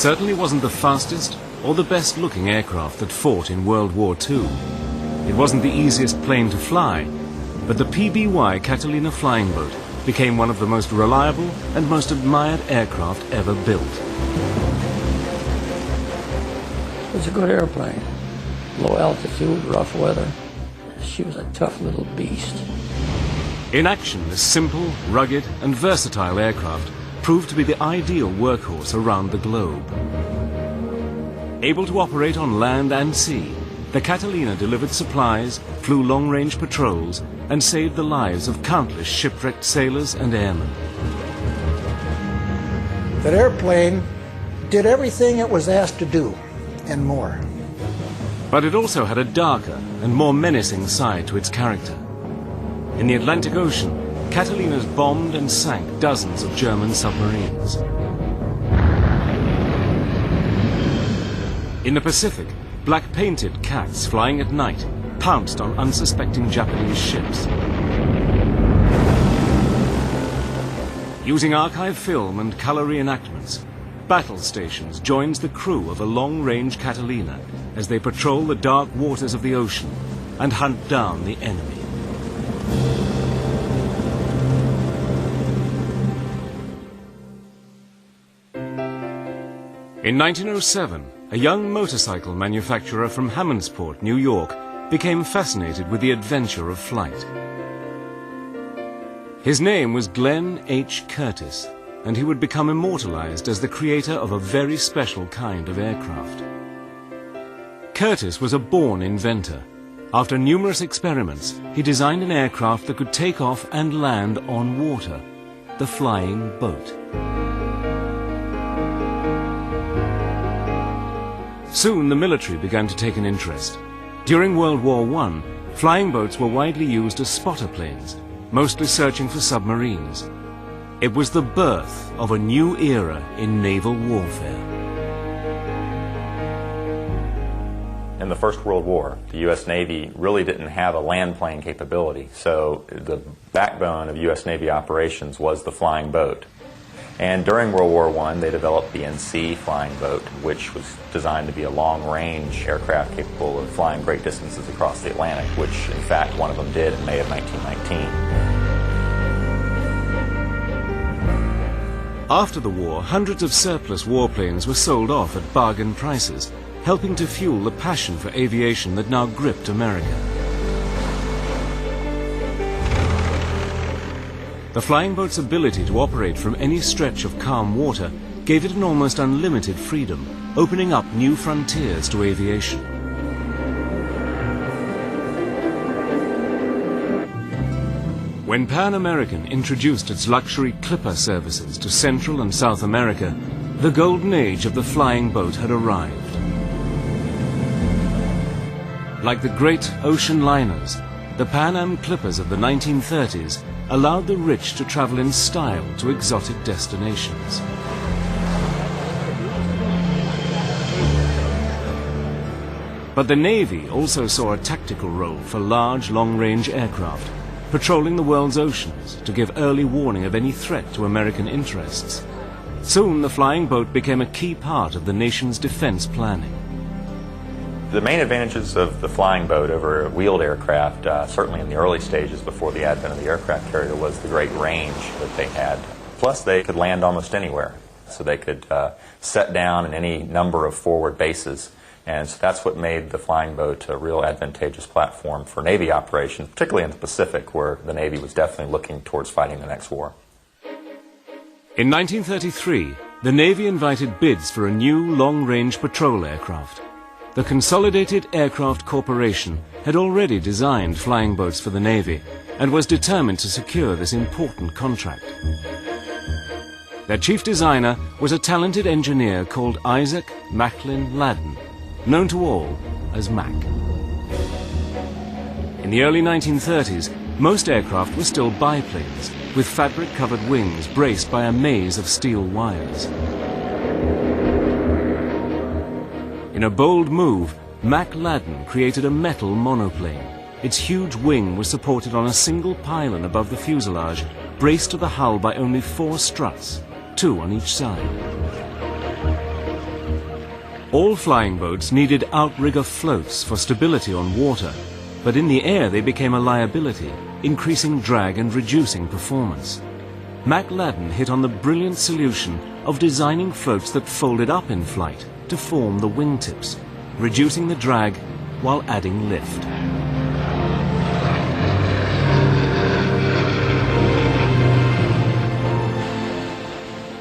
certainly wasn't the fastest or the best-looking aircraft that fought in World War II. It wasn't the easiest plane to fly, but the PBY Catalina flying boat became one of the most reliable and most admired aircraft ever built. It was a good airplane. Low altitude, rough weather. She was a tough little beast. In action, this simple, rugged and versatile aircraft proved to be the ideal workhorse around the globe. Able to operate on land and sea, the Catalina delivered supplies, flew long-range patrols, and saved the lives of countless shipwrecked sailors and airmen. That airplane did everything it was asked to do, and more. But it also had a darker and more menacing side to its character. In the Atlantic Ocean, Catalinas bombed and sank dozens of German submarines. In the Pacific, black-painted cats flying at night pounced on unsuspecting Japanese ships. Using archive film and color reenactments, Battlestations joins the crew of a long-range Catalina as they patrol the dark waters of the ocean and hunt down the enemy. In 1907, a young motorcycle manufacturer from Hammondsport, New York, became fascinated with the adventure of flight. His name was Glenn H. Curtis, and he would become immortalized as the creator of a very special kind of aircraft. Curtis was a born inventor. After numerous experiments, he designed an aircraft that could take off and land on water, the flying boat. Soon the military began to take an interest. During World War I, flying boats were widely used as spotter planes, mostly searching for submarines. It was the birth of a new era in naval warfare. In the First World War, the U.S. Navy really didn't have a land plane capability, so the backbone of U.S. Navy operations was the flying boat. And during World War I, they developed the NC flying boat, which was designed to be a long-range aircraft capable of flying great distances across the Atlantic, which, in fact, one of them did in May of 1919. After the war, hundreds of surplus warplanes were sold off at bargain prices, helping to fuel the passion for aviation that now gripped America. The flying boat's ability to operate from any stretch of calm water gave it an almost unlimited freedom, opening up new frontiers to aviation. When Pan American introduced its luxury clipper services to Central and South America, the golden age of the flying boat had arrived. Like the great ocean liners, the Pan Am clippers of the 1930s allowed the rich to travel in style to exotic destinations. But the Navy also saw a tactical role for large, long-range aircraft, patrolling the world's oceans to give early warning of any threat to American interests. Soon, the flying boat became a key part of the nation's defense planning. The main advantages of the flying boat over a wheeled aircraft, certainly in the early stages before the advent of the aircraft carrier, was the great range that they had. Plus, they could land almost anywhere. So they could set down in any number of forward bases. And so that's what made the flying boat a real advantageous platform for Navy operations, particularly in the Pacific, where the Navy was definitely looking towards fighting the next war. In 1933, the Navy invited bids for a new long-range patrol aircraft. The Consolidated Aircraft Corporation had already designed flying boats for the Navy and was determined to secure this important contract. Their chief designer was a talented engineer called Isaac Macklin Ladden, known to all as Mac. In the early 1930s, most aircraft were still biplanes, with fabric-covered wings braced by a maze of steel wires. In a bold move, Mac Ladden created a metal monoplane. Its huge wing was supported on a single pylon above the fuselage, braced to the hull by only 4 struts, 2 on each side. All flying boats needed outrigger floats for stability on water, but in the air they became a liability, increasing drag and reducing performance. McLadden hit on the brilliant solution of designing floats that folded up in flight to form the wingtips, reducing the drag while adding lift.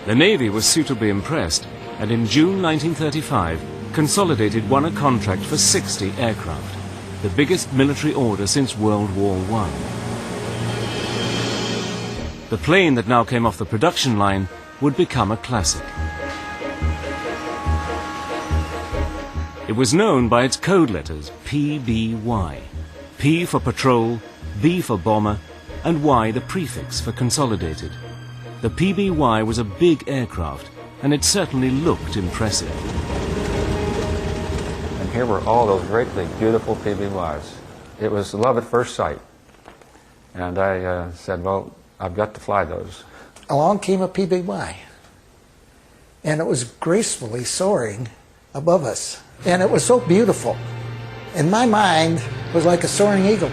The Navy was suitably impressed, and in June 1935, Consolidated won a contract for 60 aircraft, the biggest military order since World War I. The plane that now came off the production line would become a classic. It was known by its code letters PBY, P for patrol, B for bomber, and Y the prefix for consolidated. The PBY was a big aircraft, and it certainly looked impressive. And here were all those great big, beautiful PBYs. It was love at first sight. And I said, well, I've got to fly those. Along came a PBY, and it was gracefully soaring above us. And it was so beautiful. In my mind, it was like a soaring eagle.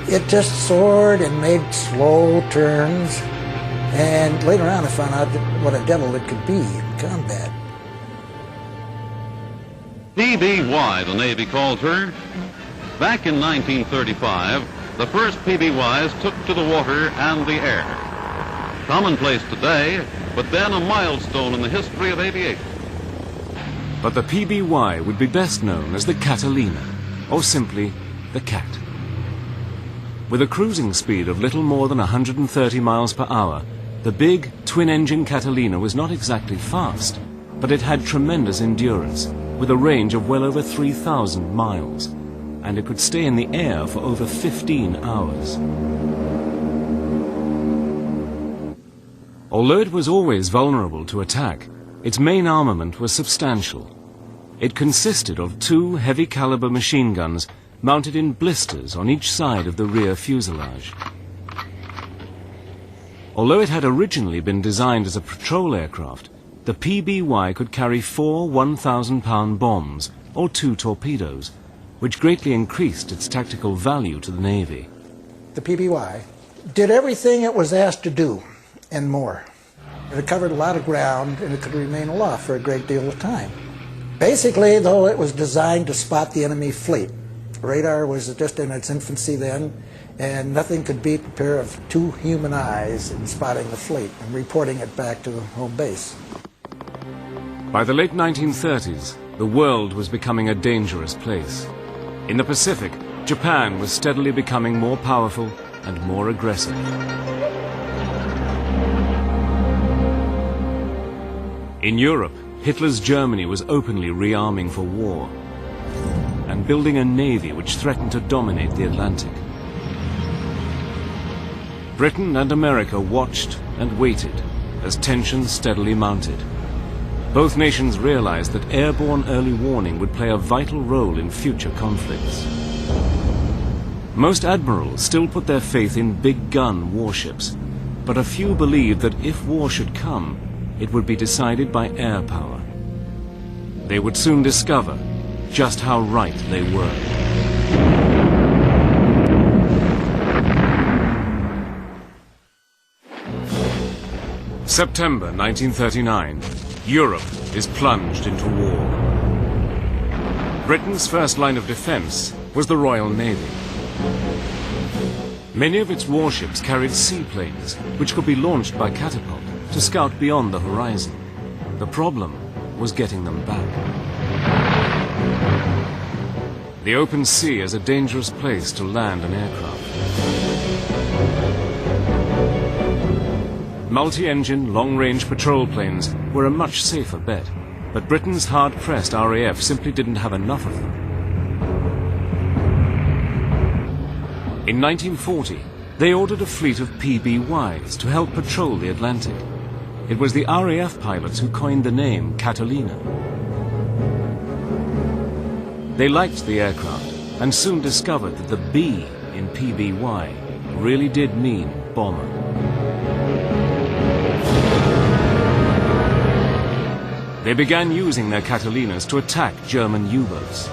It just soared and made slow turns. And later on I found out what a devil it could be in combat. PBY, the Navy called her. Back in 1935, the first PBYs took to the water and the air. Commonplace today, but then a milestone in the history of aviation. But the PBY would be best known as the Catalina, or simply the Cat. With a cruising speed of little more than 130 miles per hour, the big twin-engine Catalina was not exactly fast, but it had tremendous endurance, with a range of well over 3,000 miles, and it could stay in the air for over 15 hours. Although it was always vulnerable to attack, its main armament was substantial. It consisted of 2 heavy-caliber machine guns mounted in blisters on each side of the rear fuselage. Although it had originally been designed as a patrol aircraft, the PBY could carry 4 1,000-pound bombs or 2 torpedoes, which greatly increased its tactical value to the Navy. The PBY did everything it was asked to do and more. It covered a lot of ground, and it could remain aloft for a great deal of time. Basically, though, it was designed to spot the enemy fleet. Radar was just in its infancy then, and nothing could beat the pair of 2 human eyes in spotting the fleet and reporting it back to the home base. By the late 1930s, the world was becoming a dangerous place. In the Pacific, Japan was steadily becoming more powerful and more aggressive. In Europe, Hitler's Germany was openly rearming for war and building a navy which threatened to dominate the Atlantic. Britain and America watched and waited as tensions steadily mounted. Both nations realized that airborne early warning would play a vital role in future conflicts. Most admirals still put their faith in big gun warships, but a few believed that if war should come, it would be decided by air power. They would soon discover just how right they were. September 1939, Europe is plunged into war. Britain's first line of defense was the Royal Navy. Many of its warships carried seaplanes, which could be launched by catapult to scout beyond the horizon. The problem was getting them back. The open sea is a dangerous place to land an aircraft. Multi-engine, long-range patrol planes were a much safer bet, but Britain's hard-pressed RAF simply didn't have enough of them. In 1940, they ordered a fleet of PBYs to help patrol the Atlantic. It was the RAF pilots who coined the name Catalina. They liked the aircraft and soon discovered that the B in PBY really did mean bomber. They began using their Catalinas to attack German U-boats.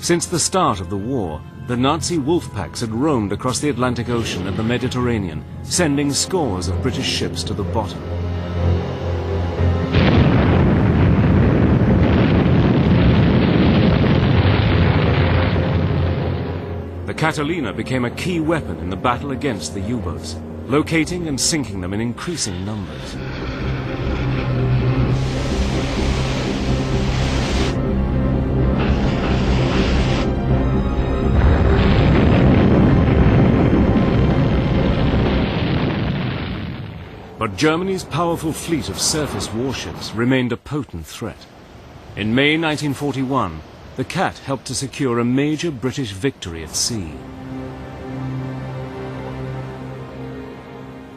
Since the start of the war, the Nazi wolf packs had roamed across the Atlantic Ocean and the Mediterranean, sending scores of British ships to the bottom. The Catalina became a key weapon in the battle against the U-boats, locating and sinking them in increasing numbers. But Germany's powerful fleet of surface warships remained a potent threat. In May 1941, the Cat helped to secure a major British victory at sea.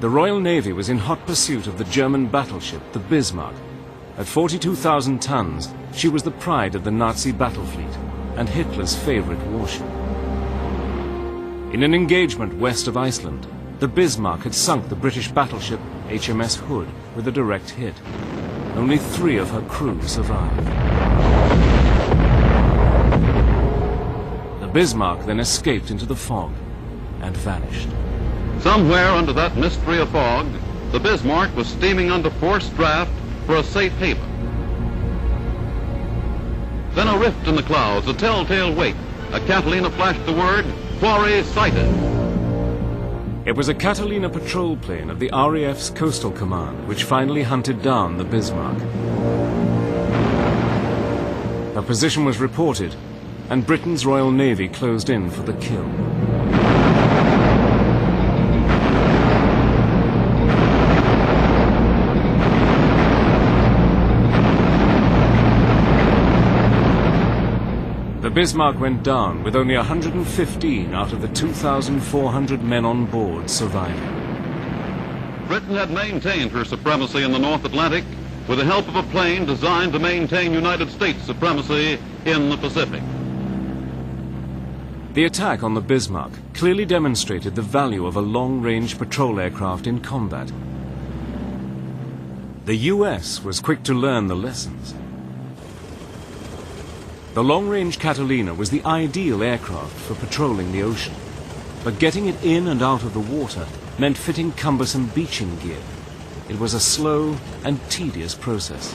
The Royal Navy was in hot pursuit of the German battleship, the Bismarck. At 42,000 tons, she was the pride of the Nazi battle fleet and Hitler's favorite warship. In an engagement west of Iceland, the Bismarck had sunk the British battleship HMS Hood with a direct hit. Only 3 of her crew survived. The Bismarck then escaped into the fog and vanished. Somewhere under that mystery of fog, the Bismarck was steaming under forced draft for a safe haven. Then a rift in the clouds, a telltale wake. A Catalina flashed the word, "Quarry sighted." It was a Catalina patrol plane of the RAF's Coastal Command which finally hunted down the Bismarck. Her position was reported, and Britain's Royal Navy closed in for the kill. The Bismarck went down with only 115 out of the 2,400 men on board surviving. Britain had maintained her supremacy in the North Atlantic with the help of a plane designed to maintain United States supremacy in the Pacific. The attack on the Bismarck clearly demonstrated the value of a long-range patrol aircraft in combat. The US was quick to learn the lessons. The long-range Catalina was the ideal aircraft for patrolling the ocean, but getting it in and out of the water meant fitting cumbersome beaching gear. It was a slow and tedious process.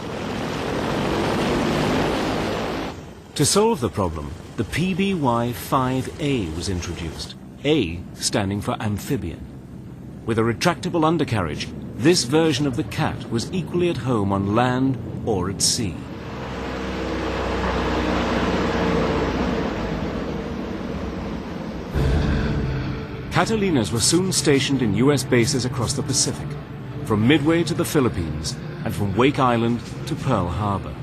To solve the problem, the PBY 5A was introduced, A standing for amphibian. With a retractable undercarriage, this version of the Cat was equally at home on land or at sea. Catalinas were soon stationed in US bases across the Pacific, from Midway to the Philippines and from Wake Island to Pearl Harbor.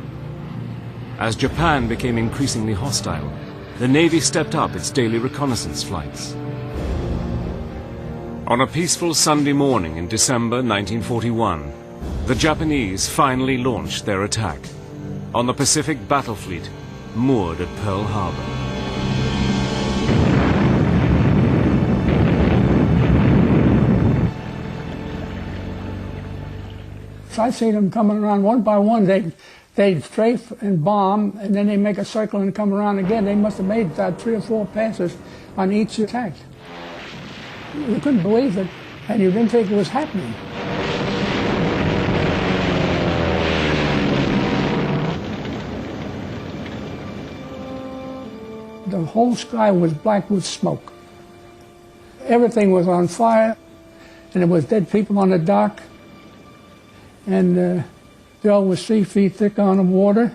As Japan became increasingly hostile, the Navy stepped up its daily reconnaissance flights. On a peaceful Sunday morning in December 1941, the Japanese finally launched their attack on the Pacific Battle Fleet moored at Pearl Harbor. I seen them coming around one by one. They'd strafe and bomb, and then they make a circle and come around again. They must have made 3 or 4 passes on each attack. You couldn't believe it, and you didn't think it was happening. The whole sky was black with smoke. Everything was on fire, and there was dead people on the dock. And there was 3 feet thick on the water,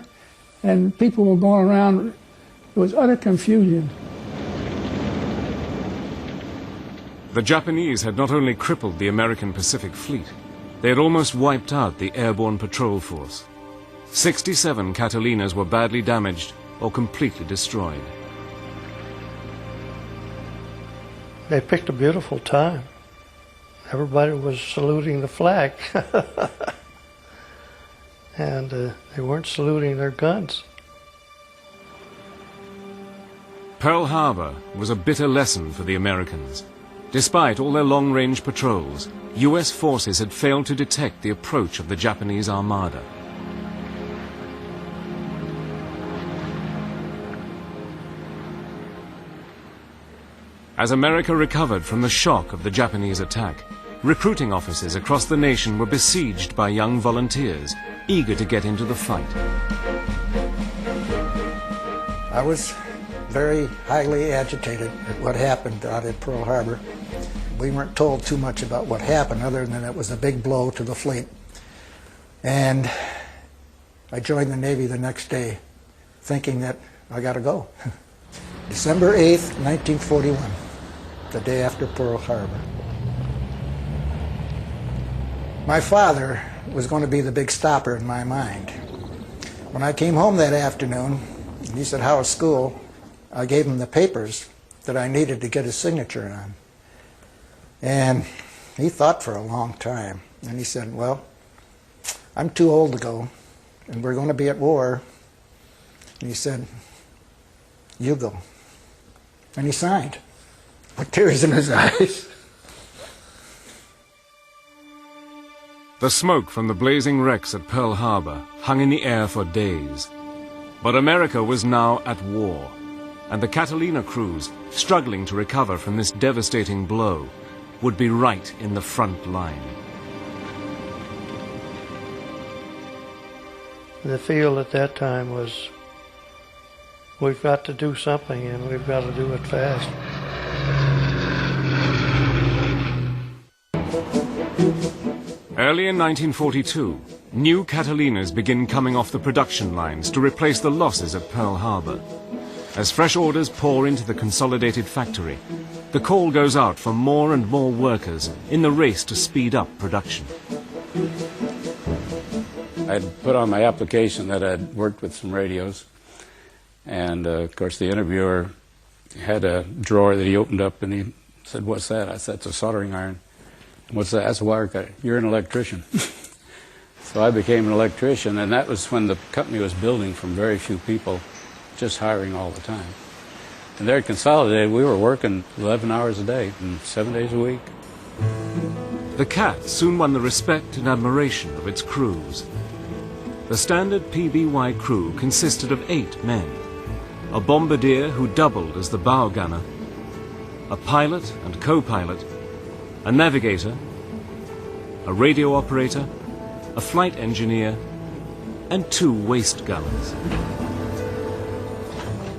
and people were going around. It was utter confusion. The Japanese had not only crippled the American Pacific Fleet, they had almost wiped out the airborne patrol force. 67 Catalinas were badly damaged or completely destroyed. They picked a beautiful time. Everybody was saluting the flag. And they weren't saluting their guns. Pearl Harbor was a bitter lesson for the Americans. Despite all their long-range patrols, US forces had failed to detect the approach of the Japanese armada. As America recovered from the shock of the Japanese attack, recruiting offices across the nation were besieged by young volunteers, eager to get into the fight. I was very highly agitated at what happened out at Pearl Harbor. We weren't told too much about what happened other than it was a big blow to the fleet. And I joined the Navy the next day thinking that I got to go. December 8th, 1941, the day after Pearl Harbor. My father was going to be the big stopper in my mind. When I came home that afternoon, he said, "How was school?" I gave him the papers that I needed to get his signature on. And he thought for a long time. And he said, "Well, I'm too old to go, and we're going to be at war." And he said, "You go." And he signed with tears in his eyes. The smoke from the blazing wrecks at Pearl Harbor hung in the air for days. But America was now at war, and the Catalina crews, struggling to recover from this devastating blow, would be right in the front line. The feel at that time was, we've got to do something, and we've got to do it fast. Early in 1942, new Catalinas begin coming off the production lines to replace the losses at Pearl Harbor. As fresh orders pour into the consolidated factory, the call goes out for more and more workers in the race to speed up production. I'd put on my application that I'd worked with some radios, and of course the interviewer had a drawer that he opened up, and he said, "What's that?" I said, "It's a soldering iron." "What's that?" "That's a wire cutter." "You're an electrician." So I became an electrician, and that was when the company was building from very few people, just hiring all the time. And there at Consolidated, we were working 11 hours a day and 7 days a week. The Cat soon won the respect and admiration of its crews. The standard PBY crew consisted of 8 men: a bombardier who doubled as the bow gunner, a pilot and co-pilot, a navigator, a radio operator, a flight engineer, and 2 waist gunners.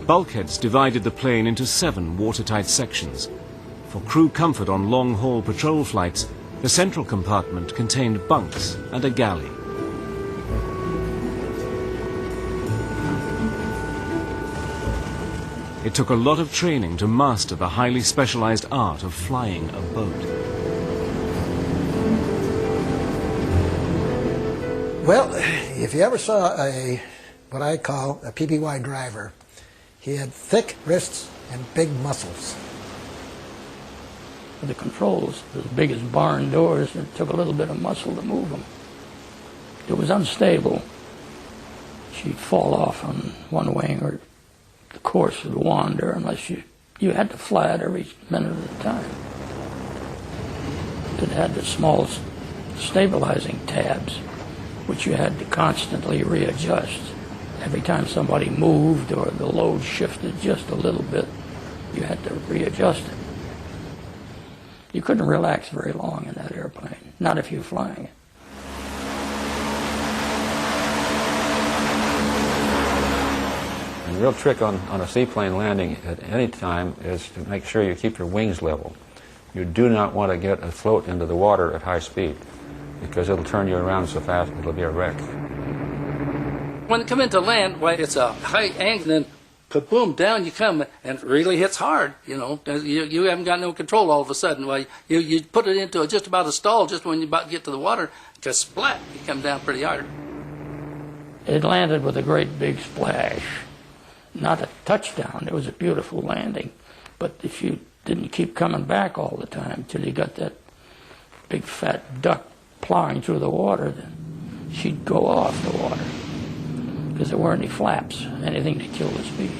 Bulkheads divided the plane into 7 watertight sections. For crew comfort on long-haul patrol flights, the central compartment contained bunks and a galley. It took a lot of training to master the highly specialized art of flying a boat. Well, if you ever saw what I call a PBY driver, he had thick wrists and big muscles. The controls, as big as barn doors, and it took a little bit of muscle to move them. It was unstable. She'd fall off on one wing, or the course would wander unless you had to fly it every minute at a time. It had the small stabilizing tabs, which you had to constantly readjust. Every time somebody moved or the load shifted just a little bit, you had to readjust it. You couldn't relax very long in that airplane, not if you're flying it. And the real trick on a seaplane landing at any time is to make sure you keep your wings level. You do not want to get afloat into the water at high speed, because it'll turn you around so fast it'll be a wreck. When you come into land, why, it's a high angle, and then kaboom, down you come, and it really hits hard, you know. You haven't got no control all of a sudden. Why, you put it into just about a stall just when you're about to get to the water, just splat, you come down pretty hard. It landed with a great big splash. Not a touchdown, it was a beautiful landing. But if you didn't keep coming back all the time till you got that big fat duck plowing through the water, then she'd go off the water, because there weren't any flaps, anything to kill the speed.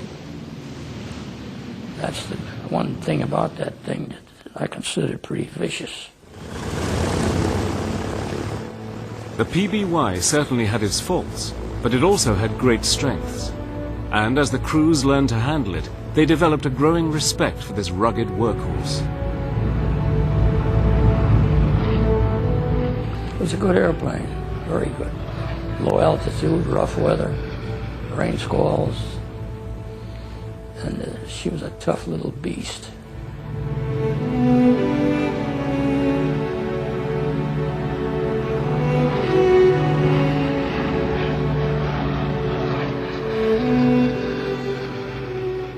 That's the one thing about that thing that I considered pretty vicious. The PBY certainly had its faults, but it also had great strengths. And as the crews learned to handle it, they developed a growing respect for this rugged workhorse. It was a good airplane, very good. Low altitude, rough weather, rain squalls, and she was a tough little beast.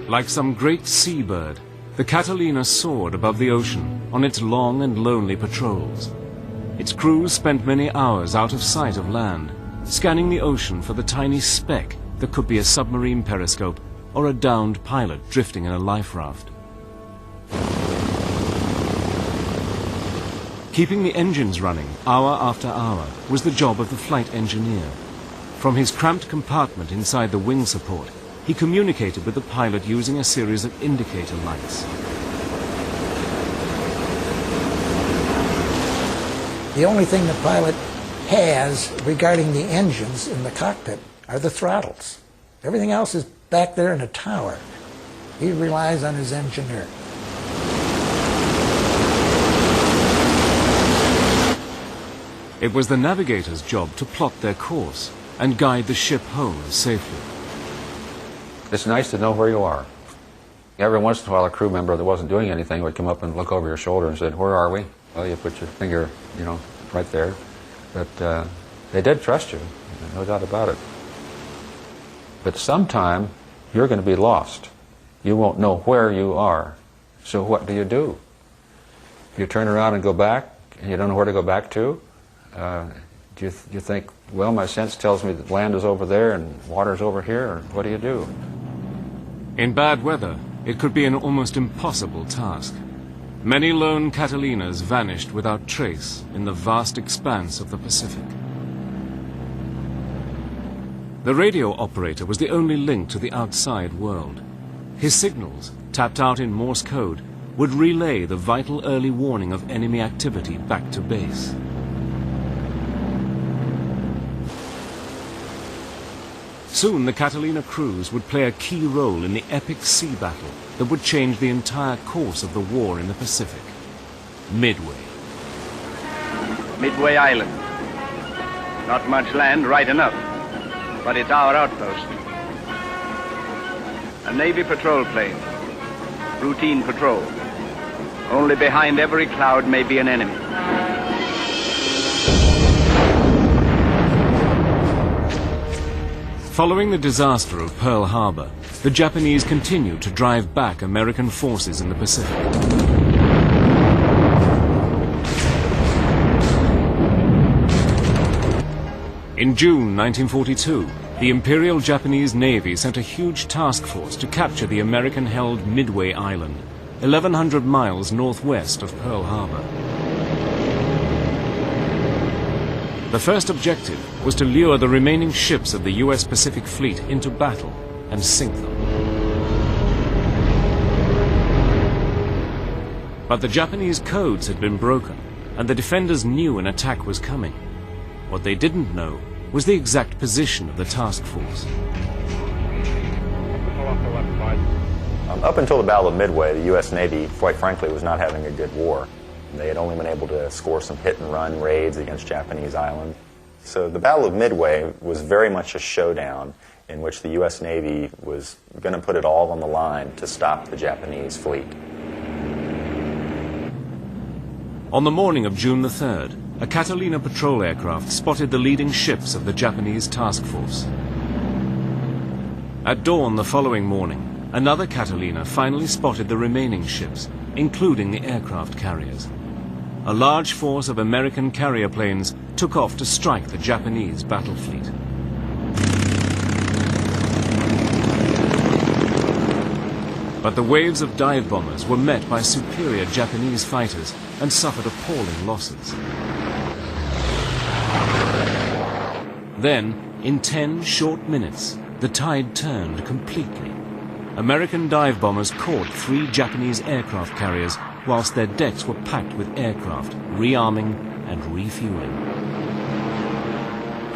Like some great seabird, the Catalina soared above the ocean on its long and lonely patrols. Its crews spent many hours out of sight of land, scanning the ocean for the tiny speck that could be a submarine periscope or a downed pilot drifting in a life raft. Keeping the engines running hour after hour was the job of the flight engineer. From his cramped compartment inside the wing support, he communicated with the pilot using a series of indicator lights. The only thing the pilot has regarding the engines in the cockpit are the throttles. Everything else is back there in a tower. He relies on his engineer. It was the navigator's job to plot their course and guide the ship home safely. It's nice to know where you are. Every once in a while, a crew member that wasn't doing anything would come up and look over your shoulder and said, "Where are we?" Well, you put your finger, right there. But they did trust you, no doubt about it. But sometime, you're going to be lost. You won't know where you are. So what do? If you turn around and go back, and you don't know where to go back to, do you think, well, my sense tells me that land is over there and water's over here, or what do? In bad weather, it could be an almost impossible task. Many lone Catalinas vanished without trace in the vast expanse of the Pacific. The radio operator was the only link to the outside world. His signals, tapped out in Morse code, would relay the vital early warning of enemy activity back to base. Soon the Catalina crews would play a key role in the epic sea battle that would change the entire course of the war in the Pacific. Midway. Midway Island. Not much land, right enough, but it's our outpost. A Navy patrol plane. Routine patrol. Only behind every cloud may be an enemy. Following the disaster of Pearl Harbor, the Japanese continued to drive back American forces in the Pacific. In June 1942, the Imperial Japanese Navy sent a huge task force to capture the American-held Midway Island, 1,100 miles northwest of Pearl Harbor. The first objective was to lure the remaining ships of the U.S. Pacific Fleet into battle and sink them. But the Japanese codes had been broken, and the defenders knew an attack was coming. What they didn't know was the exact position of the task force. Up until the Battle of Midway, the U.S. Navy, quite frankly, was not having a good war. They had only been able to score some hit-and-run raids against Japanese islands. So the Battle of Midway was very much a showdown in which the U.S. Navy was going to put it all on the line to stop the Japanese fleet. On the morning of June the 3rd, a Catalina patrol aircraft spotted the leading ships of the Japanese task force. At dawn the following morning, another Catalina finally spotted the remaining ships, including the aircraft carriers. A large force of American carrier planes took off to strike the Japanese battle fleet. But the waves of dive bombers were met by superior Japanese fighters and suffered appalling losses. Then, in 10 short minutes, the tide turned completely. American dive bombers caught 3 Japanese aircraft carriers whilst their decks were packed with aircraft, rearming and refueling.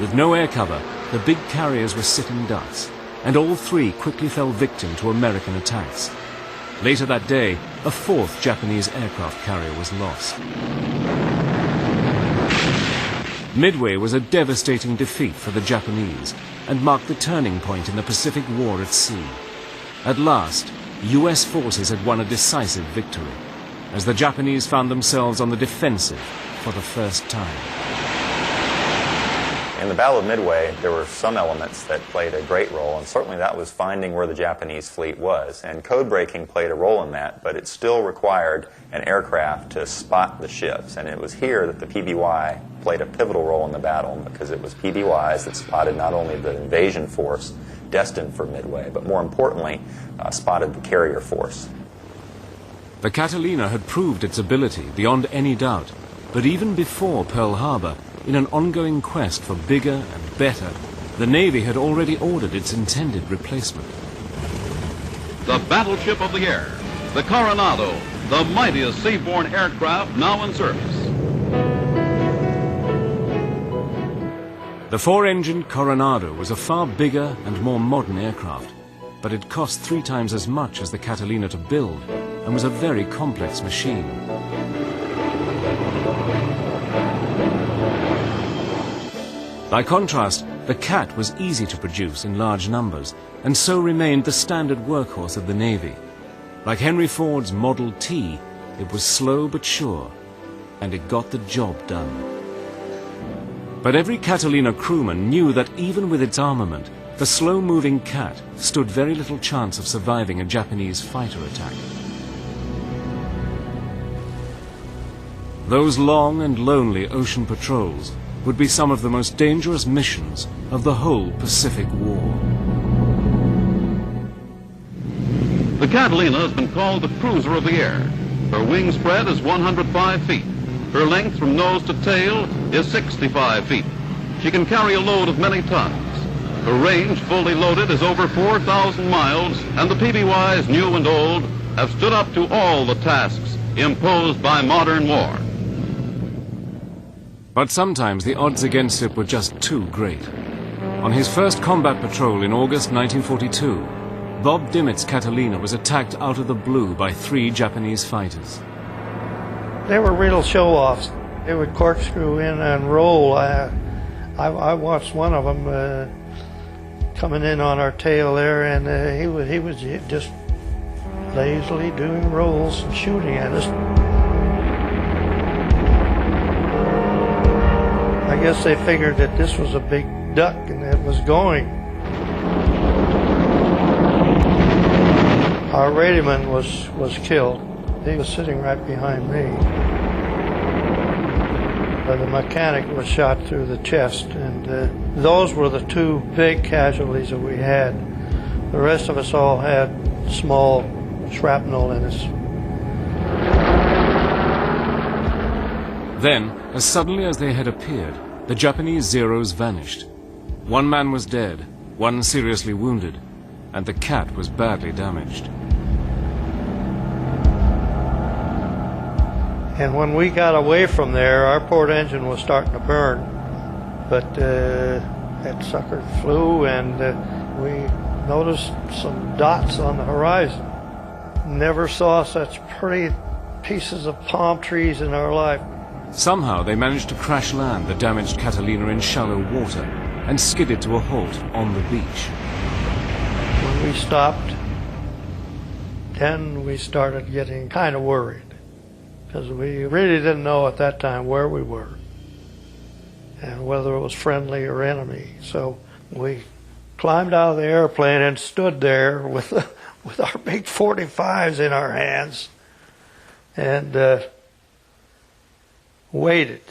With no air cover, the big carriers were sitting ducks, and all three quickly fell victim to American attacks. Later that day, a fourth Japanese aircraft carrier was lost. Midway was a devastating defeat for the Japanese and marked the turning point in the Pacific War at sea. At last, US forces had won a decisive victory, as the Japanese found themselves on the defensive for the first time. In the Battle of Midway, there were some elements that played a great role, and certainly that was finding where the Japanese fleet was. And code breaking played a role in that, but it still required an aircraft to spot the ships. And it was here that the PBY played a pivotal role in the battle, because it was PBYs that spotted not only the invasion force destined for Midway, but more importantly, spotted the carrier force. The Catalina had proved its ability beyond any doubt, but even before Pearl Harbor, in an ongoing quest for bigger and better, the Navy had already ordered its intended replacement. The battleship of the air, the Coronado, the mightiest seaborne aircraft now in service. The four-engined Coronado was a far bigger and more modern aircraft, but it cost 3 times as much as the Catalina to build and was a very complex machine. By contrast, the Cat was easy to produce in large numbers, and so remained the standard workhorse of the Navy. Like Henry Ford's Model T, it was slow but sure, and it got the job done. But every Catalina crewman knew that even with its armament, the slow-moving Cat stood very little chance of surviving a Japanese fighter attack. Those long and lonely ocean patrols would be some of the most dangerous missions of the whole Pacific War. The Catalina has been called the cruiser of the air. Her wing spread is 105 feet. Her length from nose to tail is 65 feet. She can carry a load of many tons. Her range, fully loaded, is over 4,000 miles, and the PBYs, new and old, have stood up to all the tasks imposed by modern war. But sometimes the odds against it were just too great. On his first combat patrol in August 1942, Bob Dimmitt's Catalina was attacked out of the blue by 3 Japanese fighters. They were real show-offs. They would corkscrew in and roll. I watched one of them coming in on our tail there, and he was just lazily doing rolls and shooting at us. I guess they figured that this was a big duck and it was going. Our radioman was killed. He was sitting right behind me. The mechanic was shot through the chest, and those were the 2 big casualties that we had. The rest of us all had small shrapnel in us. Then, as suddenly as they had appeared, the Japanese Zeros vanished. 1 man was dead, 1 seriously wounded, and the Cat was badly damaged. And when we got away from there, our port engine was starting to burn. But that sucker flew, and we noticed some dots on the horizon. Never saw such pretty pieces of palm trees in our life. Somehow they managed to crash land the damaged Catalina in shallow water and skidded to a halt on the beach. When we stopped, then we started getting kind of worried, because we really didn't know at that time where we were and whether it was friendly or enemy. So we climbed out of the airplane and stood there with our big .45s in our hands and waited.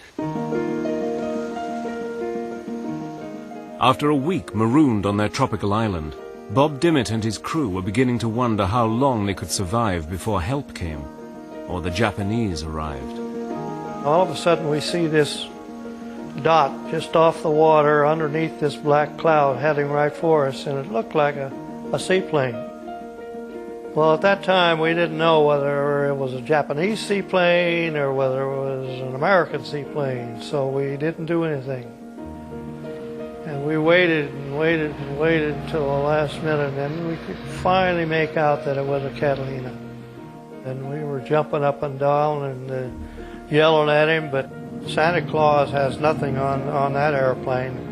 After a week marooned on their tropical island, Bob Dimmitt and his crew were beginning to wonder how long they could survive before help came, or the Japanese arrived. All of a sudden we see this dot just off the water underneath this black cloud heading right for us, and it looked like a seaplane. Well, at that time, we didn't know whether it was a Japanese seaplane or whether it was an American seaplane, so we didn't do anything. And we waited and waited and waited until the last minute, and then we could finally make out that it was a Catalina. And we were jumping up and down and yelling at him, but Santa Claus has nothing on that airplane.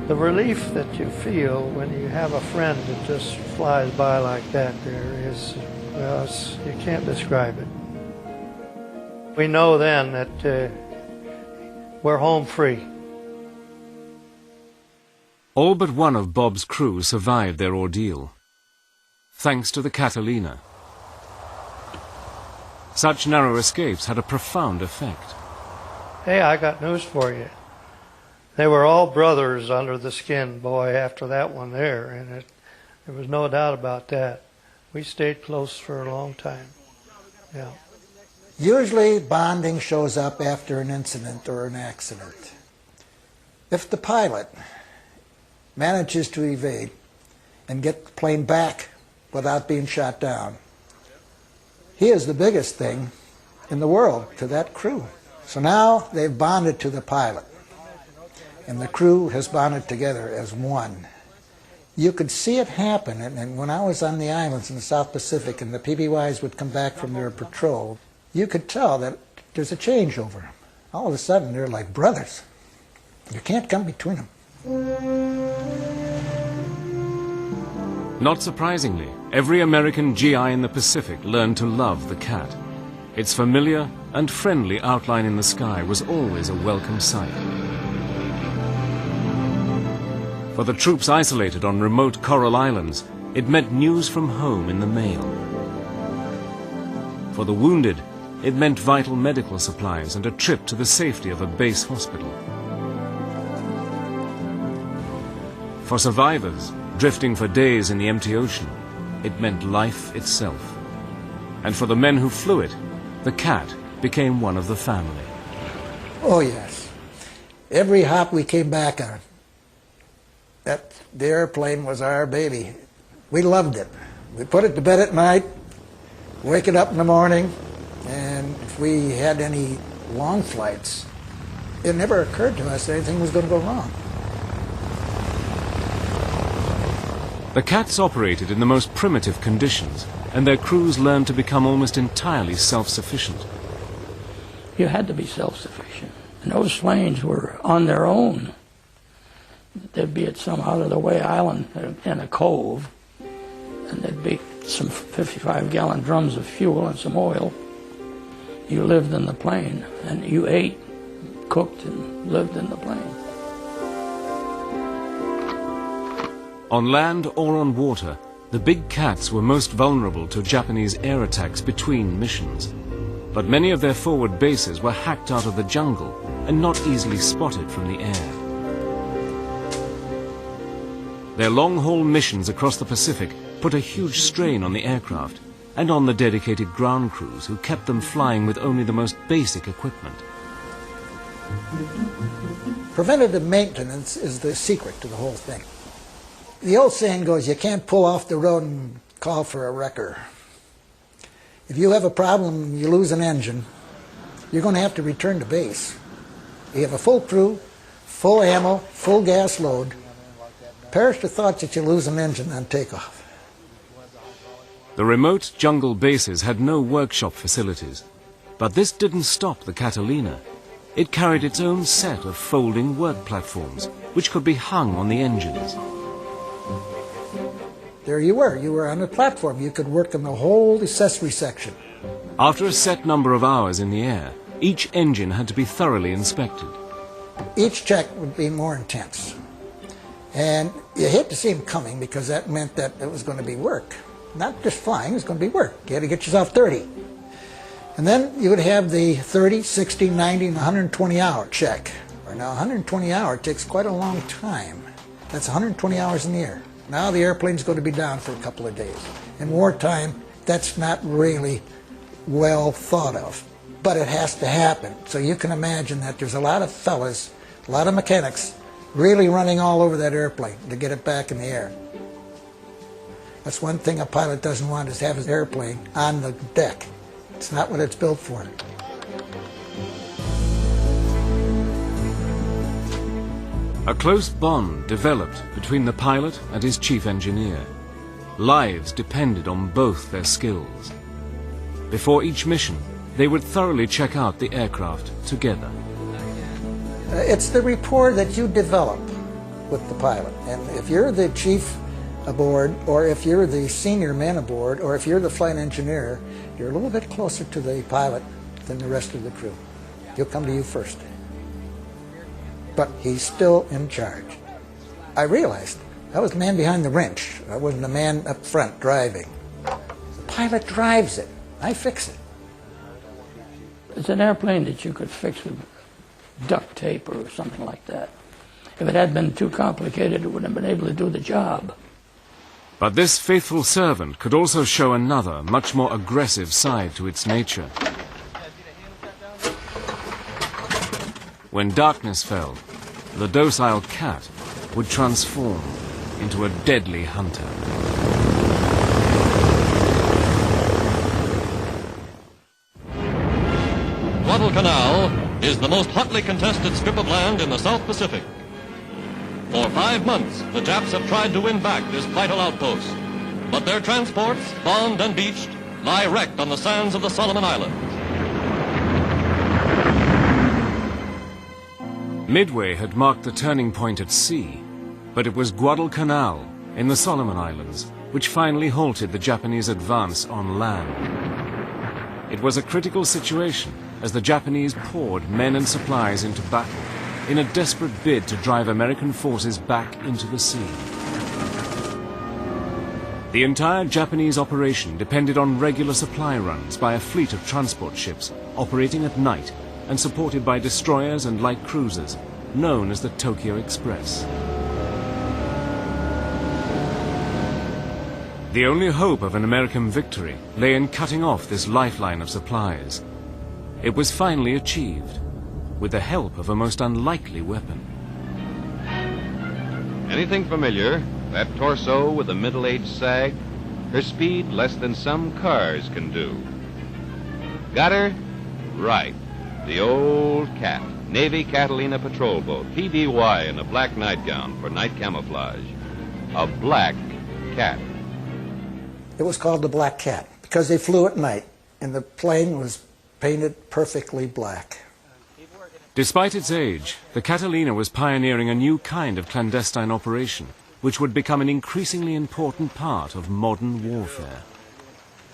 The relief that you feel when you have a friend that just flies by like that there is, well, you can't describe it. We know then that we're home free. All but one of Bob's crew survived their ordeal, thanks to the Catalina. Such narrow escapes had a profound effect. Hey, I got news for you. They were all brothers under the skin, boy, after that one there, and there was no doubt about that. We stayed close for a long time. Yeah. Usually bonding shows up after an incident or an accident. If the pilot manages to evade and get the plane back without being shot down, he is the biggest thing in the world to that crew. So now they've bonded to the pilot, and the crew has bonded together as one. You could see it happen, and when I was on the islands in the South Pacific and the PBYs would come back from their patrol, you could tell that there's a changeover. All of a sudden, they're like brothers. You can't come between them. Not surprisingly, every American GI in the Pacific learned to love the Cat. Its familiar and friendly outline in the sky was always a welcome sight. For the troops isolated on remote coral islands, it meant news from home in the mail. For the wounded, it meant vital medical supplies and a trip to the safety of a base hospital. For survivors, drifting for days in the empty ocean, it meant life itself. And for the men who flew it, the Cat became one of the family. Oh yes. Every hop we came back on, the airplane was our baby. We loved it. We put it to bed at night, wake it up in the morning, and if we had any long flights, it never occurred to us that anything was going to go wrong. The Cats operated in the most primitive conditions, and their crews learned to become almost entirely self-sufficient. You had to be self-sufficient. And those planes were on their own. They'd be at some out-of-the-way island in a cove, and there'd be some 55-gallon drums of fuel and some oil. You lived in the plane, and you ate, cooked, and lived in the plane. On land or on water, the big Cats were most vulnerable to Japanese air attacks between missions. But many of their forward bases were hacked out of the jungle and not easily spotted from the air. Their long-haul missions across the Pacific put a huge strain on the aircraft and on the dedicated ground crews who kept them flying with only the most basic equipment. Preventative maintenance is the secret to the whole thing. The old saying goes, you can't pull off the road and call for a wrecker. If you have a problem, you lose an engine, you're going to have to return to base. You have a full crew, full ammo, full gas load. Perish the thought that you lose an engine on takeoff. The remote jungle bases had no workshop facilities, but this didn't stop the Catalina. It carried its own set of folding work platforms, which could be hung on the engines. There you were on a platform. You could work in the whole accessory section. After a set number of hours in the air, each engine had to be thoroughly inspected. Each check would be more intense. And you hate to see them coming because that meant that it was going to be work. Not just flying, it was going to be work. You had to get yourself 30. And then you would have the 30, 60, 90, and 120-hour check. Now, 120 hours takes quite a long time. That's 120 hours in the air. Now the airplane's going to be down for a couple of days. In wartime, that's not really well thought of. But it has to happen. So you can imagine that there's a lot of fellas, a lot of mechanics, really running all over that airplane to get it back in the air. That's one thing a pilot doesn't want, is have his airplane on the deck. It's not what it's built for. A close bond developed between the pilot and his chief engineer. Lives depended on both their skills. Before each mission, they would thoroughly check out the aircraft together. It's the rapport that you develop with the pilot. And if you're the chief aboard, or if you're the senior man aboard, or if you're the flight engineer, you're a little bit closer to the pilot than the rest of the crew. He'll come to you first. But he's still in charge. I realized I was the man behind the wrench. I wasn't the man up front driving. The pilot drives it. I fix it. It's an airplane that you could fix with duct tape or something like that. If it had been too complicated, it wouldn't have been able to do the job. But this faithful servant could also show another, much more aggressive side to its nature. When darkness fell, the docile cat would transform into a deadly hunter. Guadalcanal is the most hotly contested strip of land in the South Pacific. For 5 months, the Japs have tried to win back this vital outpost, but their transports, bombed and beached, lie wrecked on the sands of the Solomon Islands. Midway had marked the turning point at sea, but it was Guadalcanal in the Solomon Islands which finally halted the Japanese advance on land. It was a critical situation as the Japanese poured men and supplies into battle in a desperate bid to drive American forces back into the sea. The entire Japanese operation depended on regular supply runs by a fleet of transport ships operating at night and supported by destroyers and light cruisers, known as the Tokyo Express. The only hope of an American victory lay in cutting off this lifeline of supplies. It was finally achieved, with the help of a most unlikely weapon. Anything familiar? That torso with a middle-aged sag? Her speed less than some cars can do. Got her? Right. The old Cat, Navy Catalina patrol boat, PBY in a black nightgown for night camouflage. A black cat. It was called the Black Cat because they flew at night, and the plane was painted perfectly black. Despite its age, the Catalina was pioneering a new kind of clandestine operation, which would become an increasingly important part of modern warfare.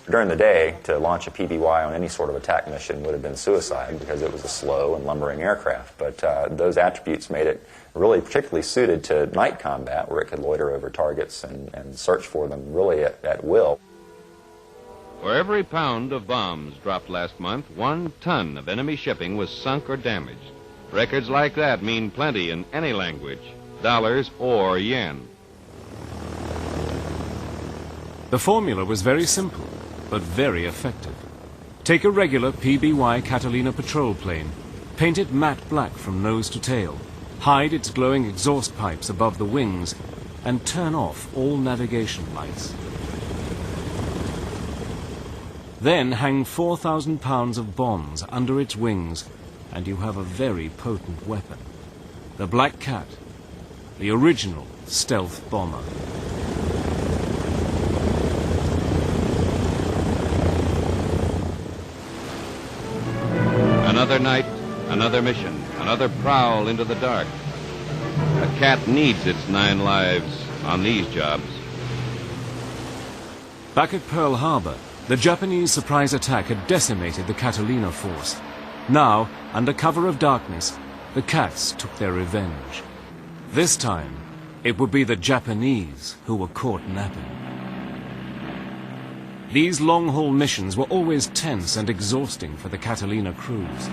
During the day, to launch a PBY on any sort of attack mission would have been suicide because it was a slow and lumbering aircraft. But those attributes made it really particularly suited to night combat, where it could loiter over targets and search for them really at will. For every pound of bombs dropped last month, 1 ton of enemy shipping was sunk or damaged. Records like that mean plenty in any language, dollars or yen. The formula was very simple, but very effective. Take a regular PBY Catalina patrol plane, paint it matte black from nose to tail, hide its glowing exhaust pipes above the wings, and turn off all navigation lights. Then hang 4,000 pounds of bombs under its wings, and you have a very potent weapon. The Black Cat, the original stealth bomber. Another night, another mission, another prowl into the dark. A cat needs its 9 lives on these jobs. Back at Pearl Harbor, the Japanese surprise attack had decimated the Catalina force. Now, under cover of darkness, the Cats took their revenge. This time, it would be the Japanese who were caught napping. These long-haul missions were always tense and exhausting for the Catalina crews.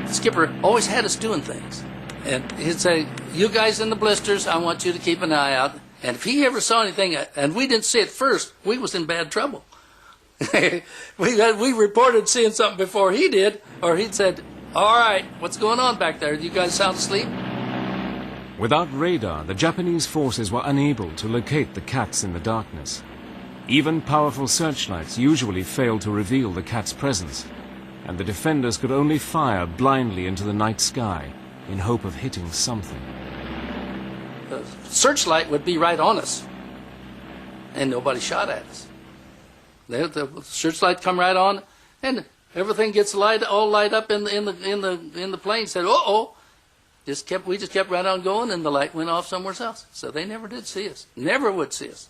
The skipper always had us doing things. And he'd say, you guys in the blisters, I want you to keep an eye out. And if he ever saw anything, and we didn't see it first, we was in bad trouble. we reported seeing something before he did, or he'd said, all right, what's going on back there? You guys sound asleep? Without radar, the Japanese forces were unable to locate the Cats in the darkness. Even powerful searchlights usually failed to reveal the cat's presence, and the defenders could only fire blindly into the night sky in hope of hitting something. The searchlight would be right on us, and nobody shot at us. The searchlight come right on, and everything gets all light up in the plane. Said, "Uh-oh!" We just kept right on going, and the light went off somewhere else. So they never did see us. Never would see us.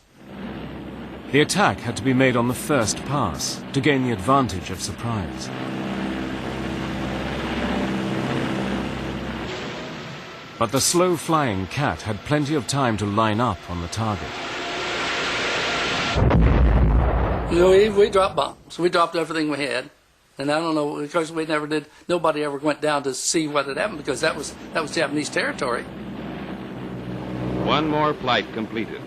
The attack had to be made on the first pass to gain the advantage of surprise. But the slow-flying cat had plenty of time to line up on the target. We dropped bombs. We dropped everything we had. And I don't know, because we never did, nobody ever went down to see what had happened, because that was Japanese territory. One more flight completed.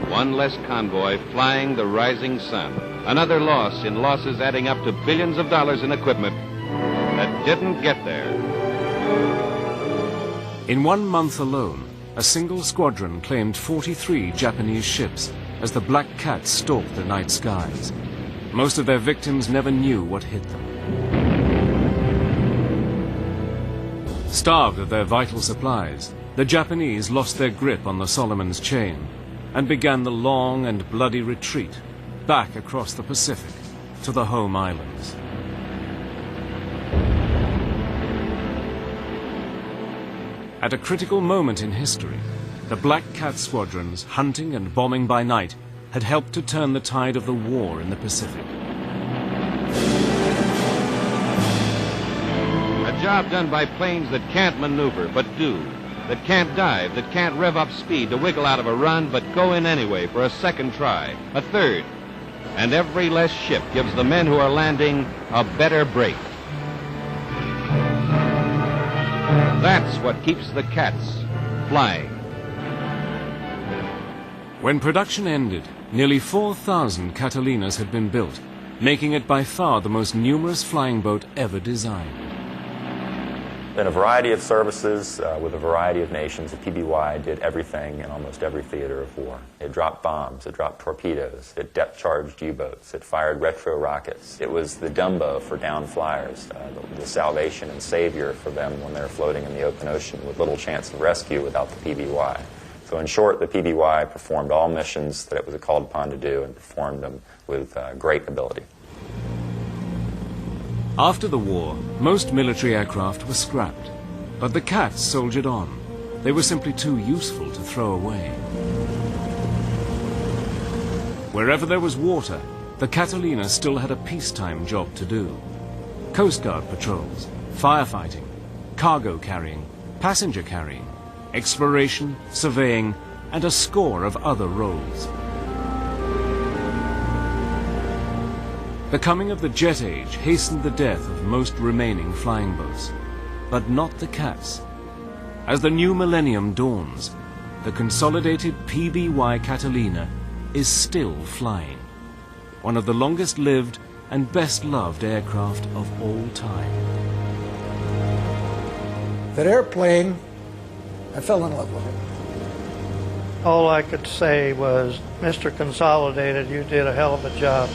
One less convoy flying the rising sun. Another loss in losses adding up to billions of dollars in equipment that didn't get there. In 1 month alone, a single squadron claimed 43 Japanese ships as the Black Cat stalked the night skies. Most of their victims never knew what hit them. Starved of their vital supplies, the Japanese lost their grip on the Solomon's chain and began the long and bloody retreat back across the Pacific to the home islands. At a critical moment in history, the Black Cat squadrons, hunting and bombing by night, had helped to turn the tide of the war in the Pacific. A job done by planes that can't maneuver but do, that can't dive, that can't rev up speed to wiggle out of a run but go in anyway for a second try, a third. And every less ship gives the men who are landing a better break. That's what keeps the cats flying. When production ended, nearly 4,000 Catalinas had been built, making it by far the most numerous flying boat ever designed. In a variety of services with a variety of nations, the PBY did everything in almost every theater of war. It dropped bombs, it dropped torpedoes, it depth-charged U-boats, it fired retro rockets. It was the Dumbo for down flyers, the salvation and savior for them when they're floating in the open ocean with little chance of rescue without the PBY. So in short, the PBY performed all missions that it was called upon to do and performed them with great ability. After the war, most military aircraft were scrapped, but the Cats soldiered on. They were simply too useful to throw away. Wherever there was water, the Catalina still had a peacetime job to do. Coast Guard patrols, firefighting, cargo carrying, passenger carrying, exploration, surveying, and a score of other roles. The coming of the jet age hastened the death of most remaining flying boats, but not the Cats. As the new millennium dawns, the consolidated PBY Catalina is still flying, one of the longest-lived and best-loved aircraft of all time. That airplane, I fell in love with it. All I could say was, Mr. Consolidated, you did a hell of a job.